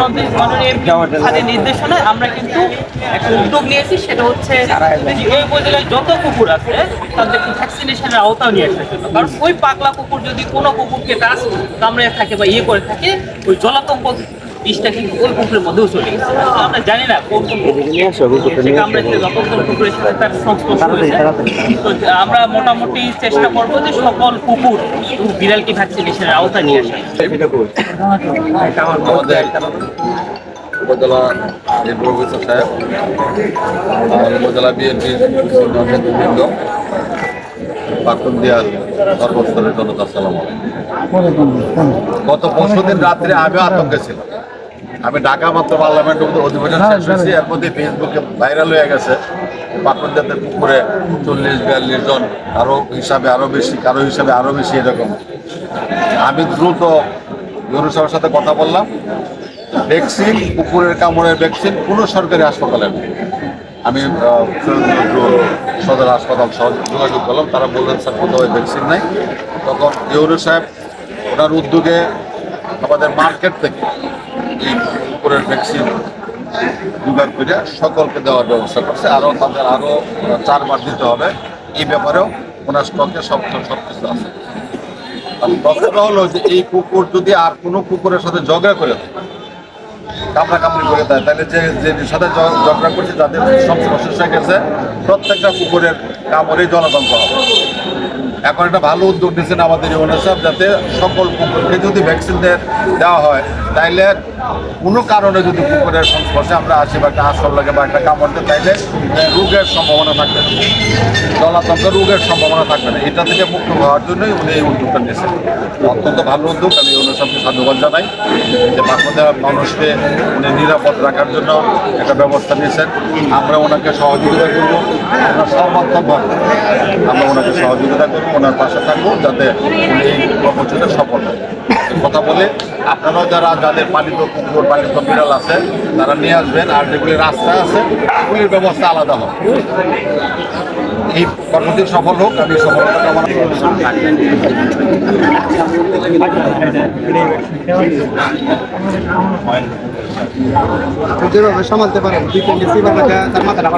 মন্ত্রী মাননীয় এমপি তাদের নির্দেশনায় আমরা কিন্তু একটা উদ্যোগ নিয়েছি, সেটা হচ্ছে ওই উপজেলায় যত কুকুর আছে তাদের ভ্যাকসিনেশনের আওতাও নিয়ে আসার জন্য। কারণ ওই পাগলা কুকুর যদি কোনো কুকুরকে টাচ কামড়ে থাকে বা ইয়ে করে থাকে, ওই জলাতঙ্ক বিষটা কিন্তু ওই কুকুরের মধ্যেও চলে গেছে। আমরা জানি না কোন কোন সে কামড়েছে বা কোন কোন কুকুরের সাথে তার সংস্পর্শ হয়েছে। তো আমরা মোটামুটি চেষ্টা করবো যে সকল কুকুর বিড়ালকে ভ্যাকসিনেশনের আওতায় নিয়ে আসা। উপজেলা প্রফেসর সাহেব, উপজেলা বিএনপির নেতৃবৃন্দ, পাকুন্দিয়ার সর্বস্তরের জনতা, আসসালামু আলাইকুম। গত পরশুদিন রাত্রে আমিও আতঙ্কে ছিলাম। আমি ঢাকা মাত্র পার্লামেন্ট অধিবেশন শেষ হয়েছি, এর মধ্যে ফেসবুকে ভাইরাল হয়ে গেছে পাকুন্দিয়াতে পুকুরে 40-42 জন, কারো হিসাবে আরো বেশি, কারো হিসাবে আরো বেশি, এরকম। আমি দ্রুত ইউনিসেফের সাথে কথা বললাম। ভ্যাকসিন, কুকুরের কামড়ের ভ্যাকসিন কোনো সরকারি হাসপাতালে নেই। আমি সদর হাসপাতাল সহ যোগাযোগ করলাম, তারা বললেন স্যার কোথাও ভ্যাকসিন নাই। তখন ইউরো সাহেব ওনার উদ্যোগে আমাদের মার্কেট থেকে এই কুকুরের ভ্যাকসিন জোগাড় করে সকলকে দেওয়ার ব্যবস্থা করছে। আরও তাদের আরও 4 বার দিতে হবে। এই ব্যাপারেও ওনার স্টকে সব কিছু আছে। প্রশ্নটা হলো যে এই কুকুর যদি আর কোনো কুকুরের সাথে ঝগড়া করে দেয়, কামড়াকামড়ি করে দেয়, তাহলে যে সাথে ঝগড়া করছে, যাদের সংস্পর্শে গেছে, প্রত্যেকটা কুকুরের কামড়ে জলাতঙ্ক হবে। এখন একটা ভালো উদ্যোগ নিয়েছেন আমাদের ইউনিসেফ, যাতে সকল কুকুরকে যদি ভ্যাকসিন দেওয়া হয়, তাইলে কোনো কারণে যদি কুকুরের সংস্পর্শে আমরা আসি বা একটা আঁচড় লাগে বা একটা কামড় দেয়, তাইলে রোগের সম্ভাবনা থাকবে না, জলাতঙ্ক রোগের সম্ভাবনা থাকবে না। এটা থেকে মুক্ত হওয়ার জন্যই উনি এই উদ্যোগটা নিয়েছেন। অত্যন্ত ভালো উদ্যোগ। আমি ইউনিসেফকে সাধুবাদ জানাই যে বাংলাদেশের মানুষকে উনি নিরাপদ রাখার জন্য একটা ব্যবস্থা নিয়েছেন। আমরা ওনাকে সহযোগিতা করবো, ওনার সর্বাত্মকভাবে আমরা ওনাকে সহযোগিতা করবো, ওনার পাশে থাকবো, যাতে উনি এই কর্মসূচিতে সফল হয়। কথা বলে আপনারাও যাদের পালিত কুকুর, পালিত বিড়াল আছে, তারা নিয়ে আসবেন। আর যেগুলি রাস্তা আছে, এগুলির ব্যবস্থা আলাদা হবে। এই কর্মসূচি সফল হোক, আমি সফলতা কামনা যেভাবে সামালতে পারেন, তার মাথাটা